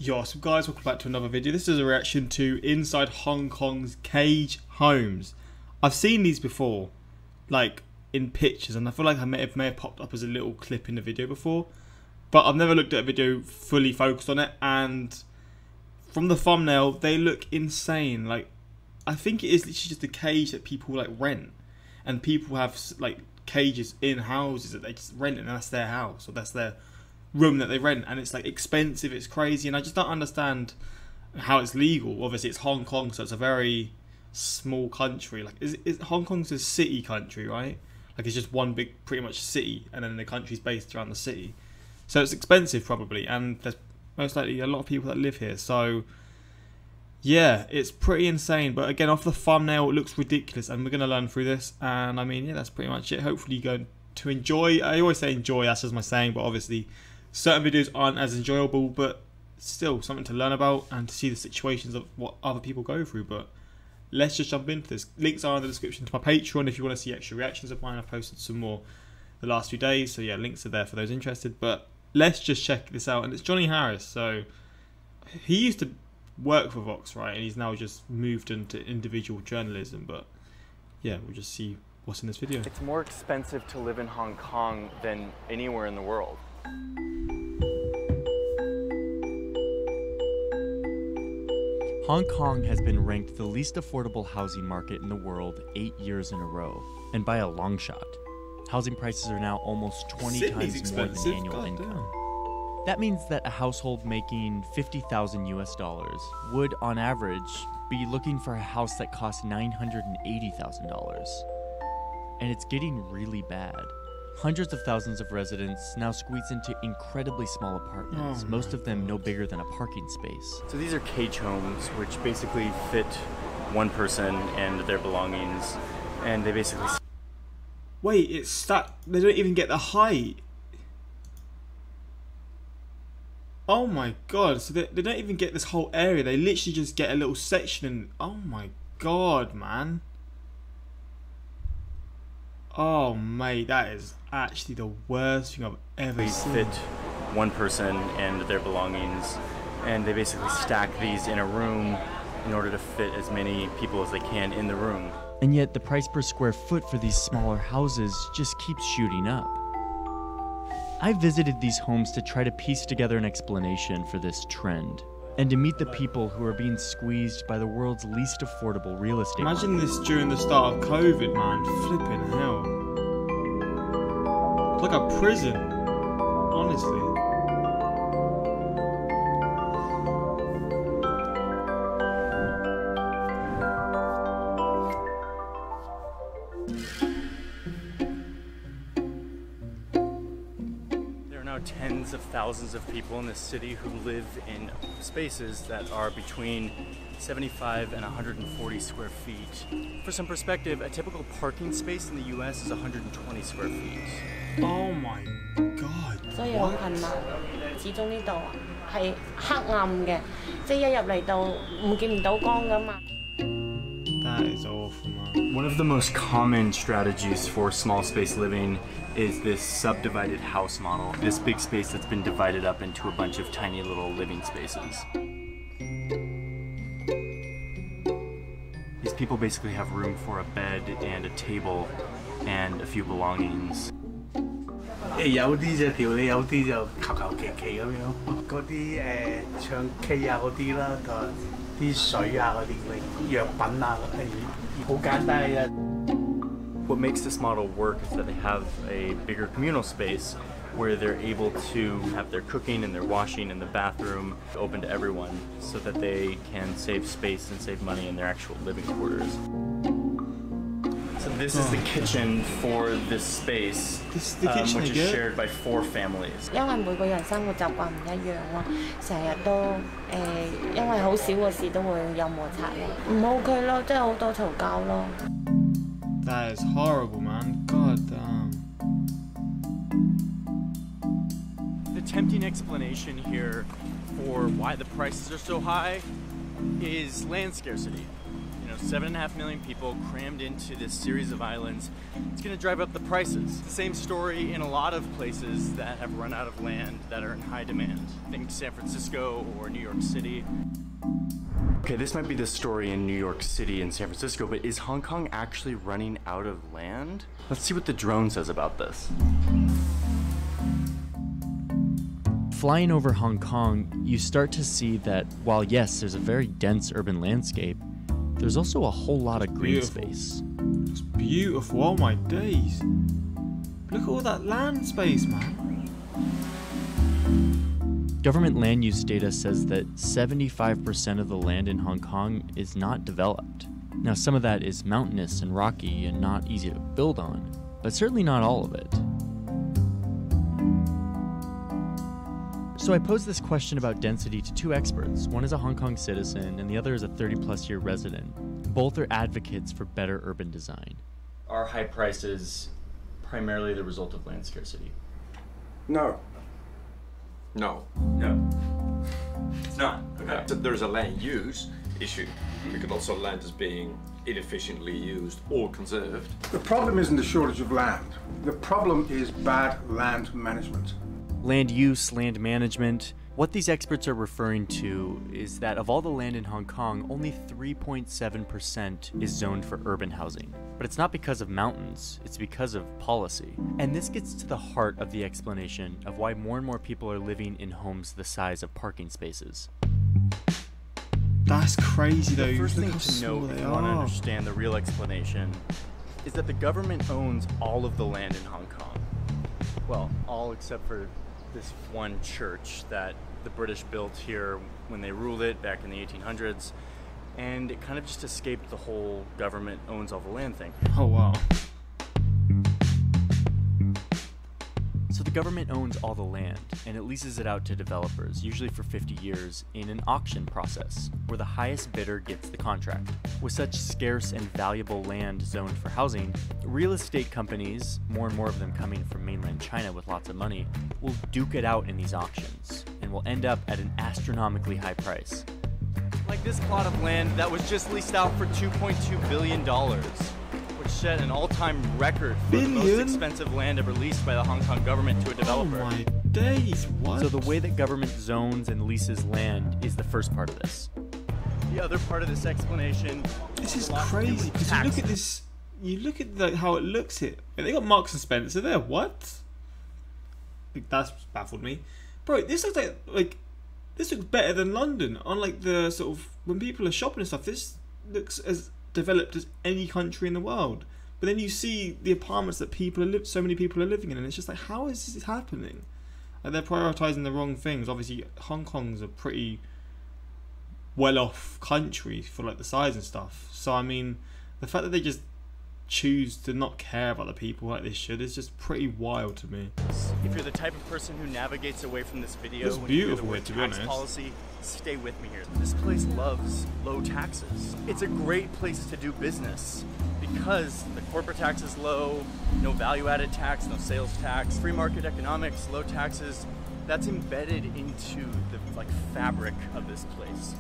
Yo, what's up guys, welcome back to another video. This is a reaction to inside Hong Kong's cage homes. I've seen these before, like in pictures, and I feel like I may have popped up as a little clip in the video before, but I've never looked at a video fully focused on it. And from the thumbnail, they look insane. Like, I think it is literally just a cage that people like rent, and people have like cages in houses that they just rent, and that's their house or that's their room that they rent, and it's like expensive, it's crazy, and I just don't understand how it's legal. Obviously it's Hong Kong, so it's a very small country. Like, is Hong Kong's a city country, right? Like, it's just one big pretty much city, and then the country's based around the city, so it's expensive probably, and there's most likely a lot of people that live here. So yeah, it's pretty insane. But again, off the thumbnail it looks ridiculous, and we're going to learn through this. And I mean, yeah, that's pretty much it. Hopefully you're going to enjoy. I always say enjoy, that's just my saying, but obviously certain videos aren't as enjoyable, but still something to learn about and to see the situations of what other people go through. But let's just jump into this. Links are in the description to my Patreon if you want to see extra reactions of mine. I've posted some more the last few days, so yeah, links are there for those interested. But let's just check this out. And it's Johnny Harris, so he used to work for Vox, right, and he's now just moved into individual journalism. But yeah, we'll just see what's in this video. It's more expensive to live in Hong Kong than anywhere in the world. Hong Kong has been ranked the least affordable housing market in the world 8 years in a row, and by a long shot. Housing prices are now almost 20 times more than annual income. That means that a household making $50,000 US would, on average, be looking for a house that costs $980,000. And it's getting really bad. Hundreds of thousands of residents now squeeze into incredibly small apartments, most of them no bigger than a parking space. So these are cage homes, which basically fit one person and their belongings, and they basically... Wait, it's that they don't even get the height. Oh my god, so they don't even get this whole area, they literally just get a little section, and oh my god, man. Oh mate, that is actually the worst thing I've ever seen. Fit one person and their belongings, and they basically stack these in a room in order to fit as many people as they can in the room. And yet the price per square foot for these smaller houses just keeps shooting up. I visited these homes to try to piece together an explanation for this trend, and to meet the people who are being squeezed by the world's least affordable real estate market. Imagine this during the start of COVID, man. Flipping hell. It's like a prison, honestly. Tens of thousands of people in this city who live in spaces that are between 75 and 140 square feet. For some perspective, a typical parking space in the US is 120 square feet. Oh my god. That is awful, man. One of the most common strategies for small space living is this subdivided house model. This big space that's been divided up into a bunch of tiny little living spaces. These people basically have room for a bed and a table and a few belongings. 有啲就條理，有啲就求求其其咁樣。嗰啲唱 K 啊嗰啲啦，同埋啲水啊嗰啲藥品啊，好簡單嘅。What makes this model work is that they have a bigger communal space where they're able to have their cooking and their washing in the bathroom open to everyone, so that they can save space and save money in their actual living quarters. So this is the kitchen for this space, which is shared by 4 families. 因為每個人生活習慣唔一樣咯，成日都因為好少嘅事都會有摩擦咯，唔 OK 咯，即係好多嘈交咯。That is horrible, man. God damn. The tempting explanation here for why the prices are so high is land scarcity. 7.5 million people crammed into this series of islands. It's going to drive up the prices. Same story in a lot of places that have run out of land that are in high demand. Think San Francisco or New York City. Okay, this might be the story in New York City and San Francisco, but is Hong Kong actually running out of land? Let's see what the drone says about this. Flying over Hong Kong, you start to see that while yes, there's a very dense urban landscape, there's also a whole lot of green space. It's beautiful, oh my days. Look at all that land space, man. Government land use data says that 75% of the land in Hong Kong is not developed. Now, some of that is mountainous and rocky and not easy to build on, but certainly not all of it. So I posed this question about density to two experts. One is a Hong Kong citizen and the other is a 30-plus year resident. Both are advocates for better urban design. Are high prices primarily the result of land scarcity? No. No. It's not. Okay. There's a land use issue, because also land is being inefficiently used or conserved. The problem isn't the shortage of land. The problem is bad land management. Land use, land management. What these experts are referring to is that of all the land in Hong Kong, only 3.7% is zoned for urban housing. But it's not because of mountains, it's because of policy. And this gets to the heart of the explanation of why more and more people are living in homes the size of parking spaces. That's crazy though. The first Look thing how to small note if they you want to are. understand the real explanation is that the government owns all of the land in Hong Kong. Well, all except for this one church that the British built here when they ruled it back in the 1800s, and it kind of just escaped the whole government owns all the land thing. Oh wow. So the government owns all the land, and it leases it out to developers, usually for 50 years, in an auction process, where the highest bidder gets the contract. With such scarce and valuable land zoned for housing, real estate companies, more and more of them coming from mainland China with lots of money, will duke it out in these auctions, and will end up at an astronomically high price. Like this plot of land that was just leased out for $2.2 billion. Which set an all-time record for the most expensive land ever leased by the Hong Kong government to a developer. Oh my days, what? So the way that government zones and leases land is the first part of this. The other part of this explanation... This is crazy, because you look at this, you look at how it looks here. They got Marks and Spencer there, what? That's baffled me. Bro, this looks like this looks better than London. On like the sort of, when people are shopping and stuff, this looks as developed as any country in the world. But then you see the apartments that so many people are living in, and it's just like, how is this happening? Like, they're prioritizing the wrong things. Obviously, Hong Kong's a pretty well-off country for like the size and stuff. So I mean, the fact that they just choose to not care about the people like they should is just pretty wild to me. If you're the type of person who navigates away from this video, it's beautiful here, to be tax honest. Policy, stay with me here. This place loves low taxes. It's a great place to do business because the corporate tax is low, no value-added tax, no sales tax, free market economics, low taxes. That's embedded into the fabric of this place.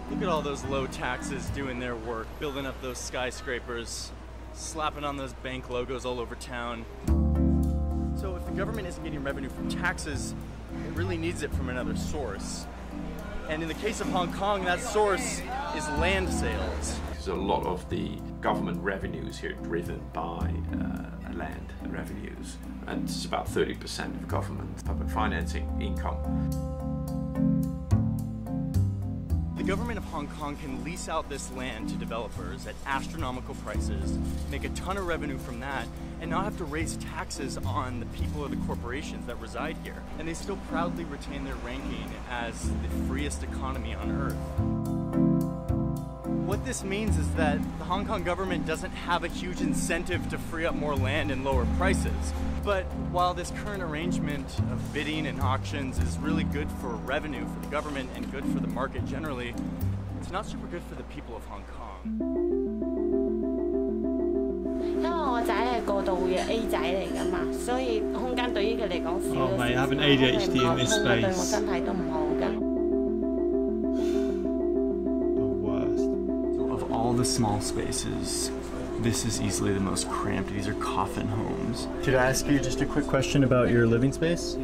Look at all those low taxes doing their work, building up those skyscrapers, slapping on those bank logos all over town. So if the government isn't getting revenue from taxes, it really needs it from another source. And in the case of Hong Kong, that source is land sales. Because a lot of the government revenues here are driven by land revenues, and it's about 30% of government public financing income. The government of Hong Kong can lease out this land to developers at astronomical prices, make a ton of revenue from that, and not have to raise taxes on the people or the corporations that reside here. And they still proudly retain their ranking as the freest economy on earth. What this means is that the Hong Kong government doesn't have a huge incentive to free up more land and lower prices. But while this current arrangement of bidding and auctions is really good for revenue for the government and good for the market generally, it's not super good for the people of Hong Kong. 因為我仔係過度嘅 A 仔嚟㗎嘛，所以空間對於佢嚟講少咗少少。 Oh mate, having ADHD in this 對我 space. 身體都唔好㗎。 The worst. So of all all the small spaces, this is easily the most cramped. These are coffin homes. Could I ask you just a quick question about your living space?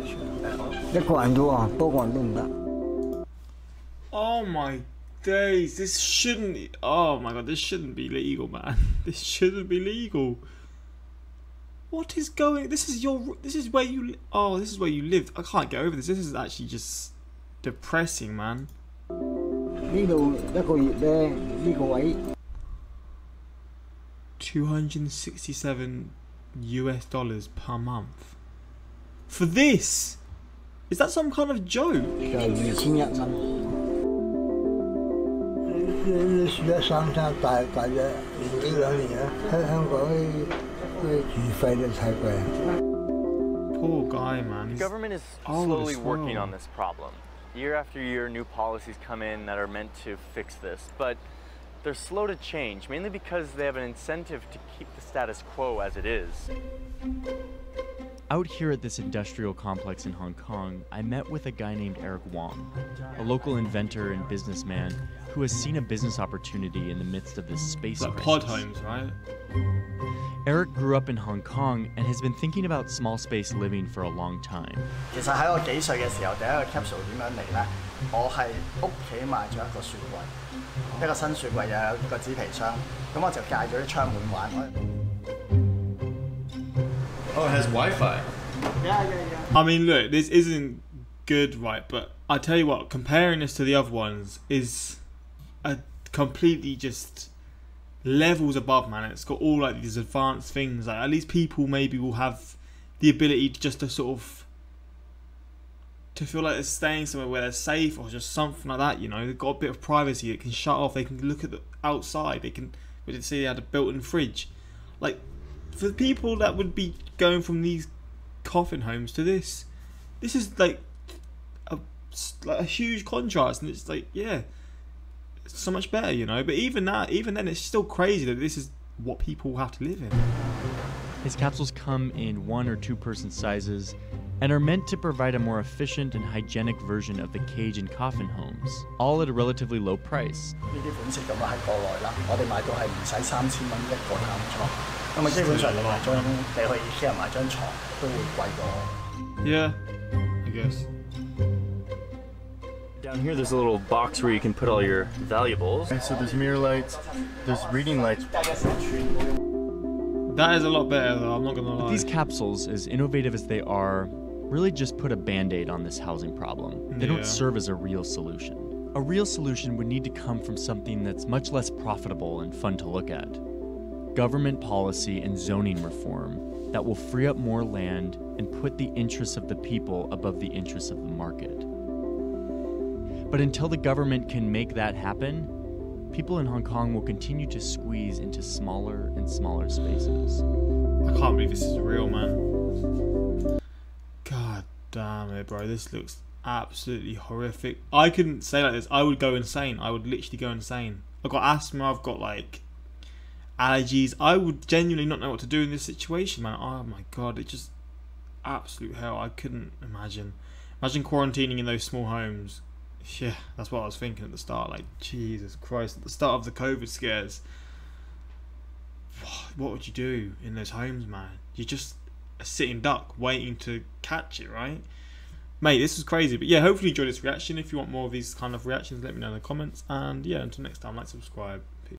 Oh my days, this shouldn't, oh my god, this shouldn't be legal, man. This shouldn't be legal. What is going, this is where you, oh, this is where you lived. I can't get over this. This is actually just depressing, man. 267 US dollars per month. For this? Is that some kind of joke? ？Poor guy, man. The government is slowly working on this problem. Year after year, new policies come in that are meant to fix this, but they're slow to change, mainly because they have an incentive to keep the status quo as it is. Out here at this industrial complex in Hong Kong, I met with a guy named Eric Wong, a local inventor and businessman who has seen a business opportunity in the midst of this space crisis. Pod homes, right? Eric grew up in Hong Kong and has been thinking about small space living for a long time. 其實喺我幾歲嘅時候，第一個 capsule 點樣嚟呢？我係屋企買咗一個雪櫃，一個新雪櫃又有個紙皮箱，咁我就戒咗啲窗門玩。Oh, it has Wi-Fi. Yeah. I mean, look, this isn't good, right? But I tell you what, comparing this to the other ones is a completely just levels above, man. It's got all like these advanced things. Like at least people maybe will have the ability to just to sort of to feel like they're staying somewhere where they're safe or just something like that. You know, they've got a bit of privacy. It can shut off. They can look at the outside. They can. We did say they had a built-in fridge. Like for the people that would be going from these coffin homes to this is like a huge contrast, and it's like, yeah, it's so much better, you know. But even then, it's still crazy that this is what people have to live in. His capsules come in 1 or 2 person sizes and are meant to provide a more efficient and hygienic version of the cage and coffin homes, all at a relatively low price. 呢啲款式咁啊喺國內啦，我哋買到係唔使3000蚊一個淡倉，咁啊基本上你買張你去 IKEA 買張床都會貴過。Yeah, I guess. Down here there's a little box where you can put all your valuables. Okay, so there's mirror lights, there's reading lights. That is a lot better though, I'm not gonna lie. These capsules, as innovative as they are, really just put a band-aid on this housing problem. They don't serve as a real solution. A real solution would need to come from something that's much less profitable and fun to look at. Government policy and zoning reform that will free up more land and put the interests of the people above the interests of the market. But until the government can make that happen, people in Hong Kong will continue to squeeze into smaller and smaller spaces. I can't believe this is real, man. God damn it, bro. This looks absolutely horrific. I couldn't say like this. I would go insane. I would literally go insane. I've got asthma. I've got like allergies. I would genuinely not know what to do in this situation, man. Oh my god, it's just absolute hell. I couldn't imagine. Imagine quarantining in those small homes. Yeah, that's what I was thinking at the start. Like, Jesus Christ, at the start of the COVID scares, what would you do in those homes, man? You're just a sitting duck waiting to catch it, right? Mate, this was crazy. But yeah, hopefully you enjoyed this reaction. If you want more of these kind of reactions, let me know in the comments. And yeah, until next time, like, subscribe.